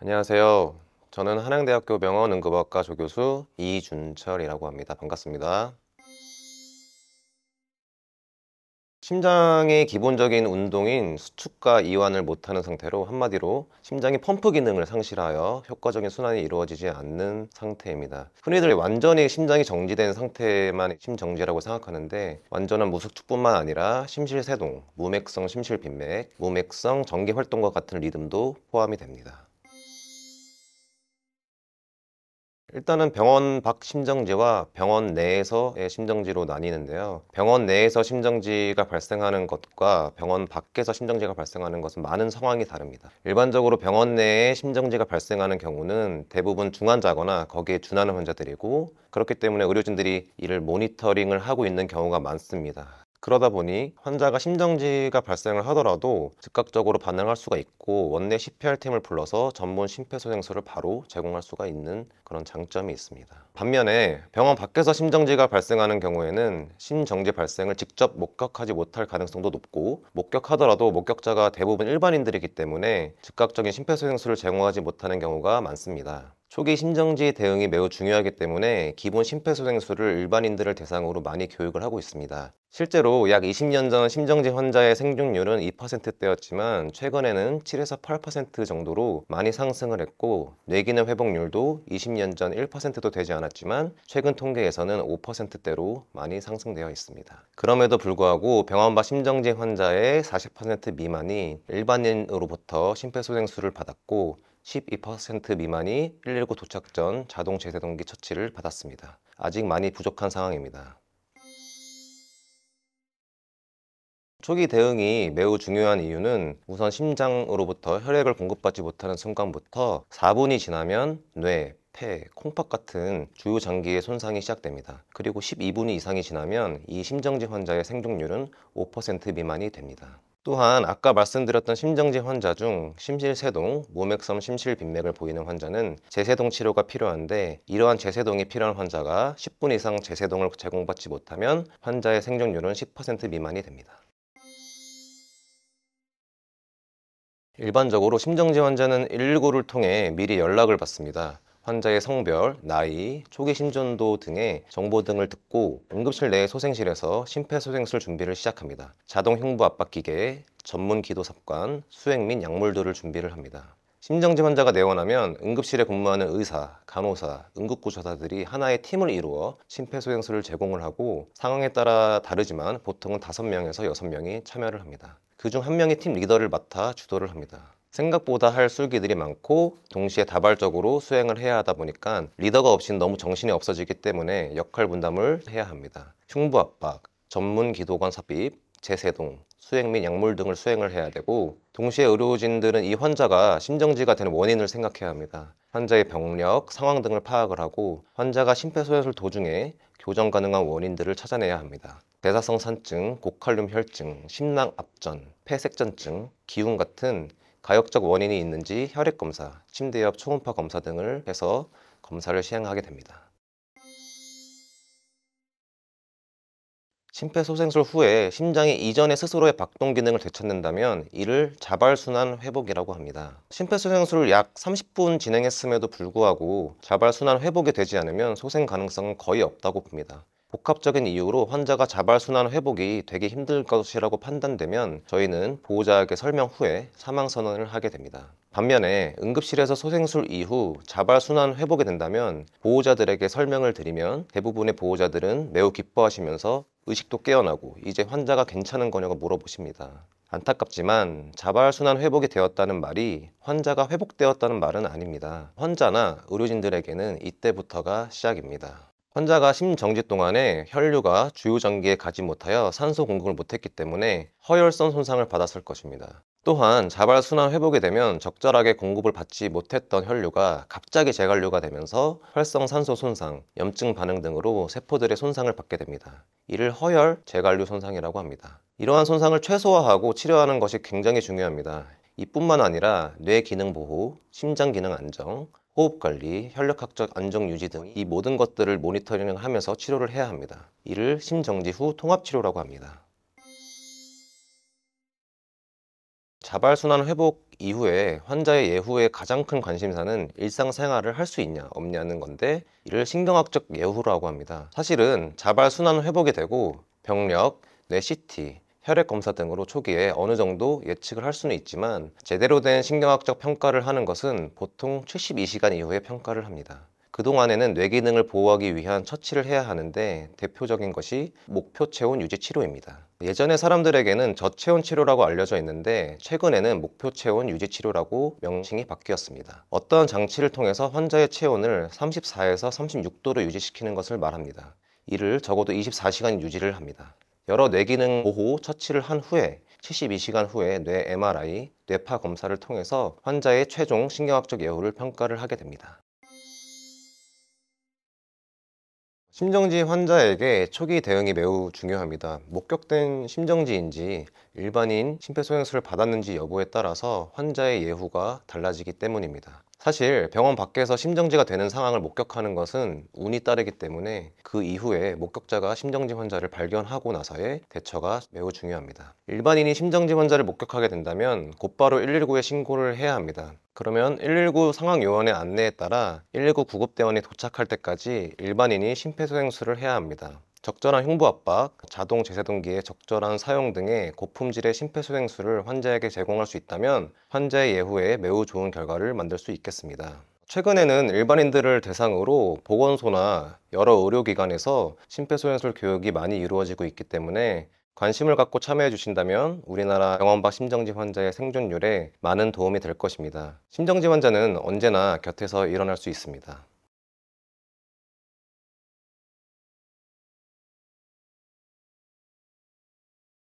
안녕하세요. 저는 한양대학교 병원응급학과 조교수 이준철이라고 합니다. 반갑습니다. 심장의 기본적인 운동인 수축과 이완을 못하는 상태로 한마디로 심장이 펌프 기능을 상실하여 효과적인 순환이 이루어지지 않는 상태입니다. 흔히들 완전히 심장이 정지된 상태만 심정지라고 생각하는데 완전한 무수축뿐만 아니라 심실세동, 무맥성 심실빈맥, 무맥성 전기활동과 같은 리듬도 포함이 됩니다. 일단은 병원 밖 심정지와 병원 내에서의 심정지로 나뉘는데요. 병원 내에서 심정지가 발생하는 것과 병원 밖에서 심정지가 발생하는 것은 많은 상황이 다릅니다. 일반적으로 병원 내에 심정지가 발생하는 경우는 대부분 중환자거나 거기에 준하는 환자들이고, 그렇기 때문에 의료진들이 이를 모니터링을 하고 있는 경우가 많습니다. 그러다 보니 환자가 심정지가 발생을 하더라도 즉각적으로 반응할 수가 있고, 원내 CPR팀을 불러서 전문 심폐소생술을 바로 제공할 수가 있는 그런 장점이 있습니다. 반면에 병원 밖에서 심정지가 발생하는 경우에는 심정지 발생을 직접 목격하지 못할 가능성도 높고, 목격하더라도 목격자가 대부분 일반인들이기 때문에 즉각적인 심폐소생술을 제공하지 못하는 경우가 많습니다. 초기 심정지 대응이 매우 중요하기 때문에 기본 심폐소생술을 일반인들을 대상으로 많이 교육을 하고 있습니다. 실제로 약 20년 전 심정지 환자의 생존율은 2%대였지만 최근에는 7에서 8% 정도로 많이 상승을 했고, 뇌기능 회복률도 20년 전 1%도 되지 않았지만 최근 통계에서는 5%대로 많이 상승되어 있습니다. 그럼에도 불구하고 병원 밖 심정지 환자의 40% 미만이 일반인으로부터 심폐소생술을 받았고, 12% 미만이 119 도착 전 자동 제세동기 처치를 받았습니다. 아직 많이 부족한 상황입니다. 초기 대응이 매우 중요한 이유는 우선 심장으로부터 혈액을 공급받지 못하는 순간부터 4분이 지나면 뇌, 폐, 콩팥 같은 주요 장기의 손상이 시작됩니다. 그리고 12분이 이상이 지나면 이 심정지 환자의 생존율은 5% 미만이 됩니다. 또한 아까 말씀드렸던 심정지 환자 중 심실세동, 무맥성 심실빈맥을 보이는 환자는 제세동 치료가 필요한데, 이러한 제세동이 필요한 환자가 10분 이상 제세동을 제공받지 못하면 환자의 생존율은 10% 미만이 됩니다. 일반적으로 심정지 환자는 119를 통해 미리 연락을 받습니다. 환자의 성별, 나이, 초기 심전도 등의 정보 등을 듣고 응급실 내 소생실에서 심폐소생술 준비를 시작합니다. 자동 흉부 압박 기계, 전문 기도 삽관, 수액 및 약물들을 준비를 합니다. 심정지 환자가 내원하면 응급실에 근무하는 의사, 간호사, 응급구조사들이 하나의 팀을 이루어 심폐소생술을 제공을 하고, 상황에 따라 다르지만 보통은 5명에서 6명이 참여를 합니다. 그중 한 명이 팀 리더를 맡아 주도를 합니다. 생각보다 할 술기들이 많고 동시에 다발적으로 수행을 해야 하다 보니까 리더가 없이는 너무 정신이 없어지기 때문에 역할 분담을 해야 합니다. 흉부 압박, 전문 기도관 삽입, 제세동, 수액 및 약물 등을 수행을 해야 되고, 동시에 의료진들은 이 환자가 심정지가 되는 원인을 생각해야 합니다. 환자의 병력, 상황 등을 파악을 하고 환자가 심폐소생술 도중에 교정 가능한 원인들을 찾아내야 합니다. 대사성 산증, 고칼륨 혈증, 심낭 압전, 폐색전증, 기운 같은 가역적 원인이 있는지 혈액 검사, 침대 옆 초음파 검사 등을 해서 검사를 시행하게 됩니다. 심폐소생술 후에 심장이 이전의 스스로의 박동 기능을 되찾는다면 이를 자발순환 회복이라고 합니다. 심폐소생술을 약 30분 진행했음에도 불구하고 자발순환 회복이 되지 않으면 소생 가능성은 거의 없다고 봅니다. 복합적인 이유로 환자가 자발순환 회복이 되게 힘들 것이라고 판단되면 저희는 보호자에게 설명 후에 사망선언을 하게 됩니다. 반면에 응급실에서 소생술 이후 자발순환 회복이 된다면 보호자들에게 설명을 드리면 대부분의 보호자들은 매우 기뻐하시면서 의식도 깨어나고 이제 환자가 괜찮은 거냐고 물어보십니다. 안타깝지만 자발순환 회복이 되었다는 말이 환자가 회복되었다는 말은 아닙니다. 환자나 의료진들에게는 이때부터가 시작입니다. 환자가 심정지 동안에 혈류가 주요 장기에 가지 못하여 산소 공급을 못했기 때문에 허혈성 손상을 받았을 것입니다. 또한 자발순환 회복이 되면 적절하게 공급을 받지 못했던 혈류가 갑자기 재관류가 되면서 활성산소 손상, 염증 반응 등으로 세포들의 손상을 받게 됩니다. 이를 허혈 재관류 손상이라고 합니다. 이러한 손상을 최소화하고 치료하는 것이 굉장히 중요합니다. 이뿐만 아니라 뇌 기능 보호, 심장 기능 안정, 호흡관리, 혈력학적 안정 유지 등 이 모든 것들을 모니터링하면서 치료를 해야 합니다. 이를 심정지 후 통합치료라고 합니다. 자발순환 회복 이후에 환자의 예후의 가장 큰 관심사는 일상생활을 할 수 있냐 없냐는 건데, 이를 신경학적 예후라고 합니다. 사실은 자발 순환 회복이 되고 병력, 뇌 CT, 혈액 검사 등으로 초기에 어느 정도 예측을 할 수는 있지만, 제대로 된 신경학적 평가를 하는 것은 보통 72시간 이후에 평가를 합니다. 그동안에는 뇌 기능을 보호하기 위한 처치를 해야 하는데, 대표적인 것이 목표 체온 유지 치료입니다. 예전에 사람들에게는 저체온 치료라고 알려져 있는데, 최근에는 목표 체온 유지 치료라고 명칭이 바뀌었습니다. 어떠한 장치를 통해서 환자의 체온을 34에서 36도로 유지시키는 것을 말합니다. 이를 적어도 24시간 유지를 합니다. 여러 뇌기능 보호 처치를 한 후에 72시간 후에 뇌 MRI, 뇌파 검사를 통해서 환자의 최종 신경학적 예후를 평가를 하게 됩니다. 심정지 환자에게 초기 대응이 매우 중요합니다. 목격된 심정지인지 일반인 심폐소생술을 받았는지 여부에 따라서 환자의 예후가 달라지기 때문입니다. 사실 병원 밖에서 심정지가 되는 상황을 목격하는 것은 운이 따르기 때문에, 그 이후에 목격자가 심정지 환자를 발견하고 나서의 대처가 매우 중요합니다. 일반인이 심정지 환자를 목격하게 된다면 곧바로 119에 신고를 해야 합니다. 그러면 119 상황 요원의 안내에 따라 119 구급대원이 도착할 때까지 일반인이 심폐소생술을 해야 합니다. 적절한 흉부 압박, 자동 제세동기의 적절한 사용 등의 고품질의 심폐소생술을 환자에게 제공할 수 있다면 환자의 예후에 매우 좋은 결과를 만들 수 있겠습니다. 최근에는 일반인들을 대상으로 보건소나 여러 의료기관에서 심폐소생술 교육이 많이 이루어지고 있기 때문에, 관심을 갖고 참여해 주신다면 우리나라 병원 밖 심정지 환자의 생존율에 많은 도움이 될 것입니다. 심정지 환자는 언제나 곁에서 일어날 수 있습니다.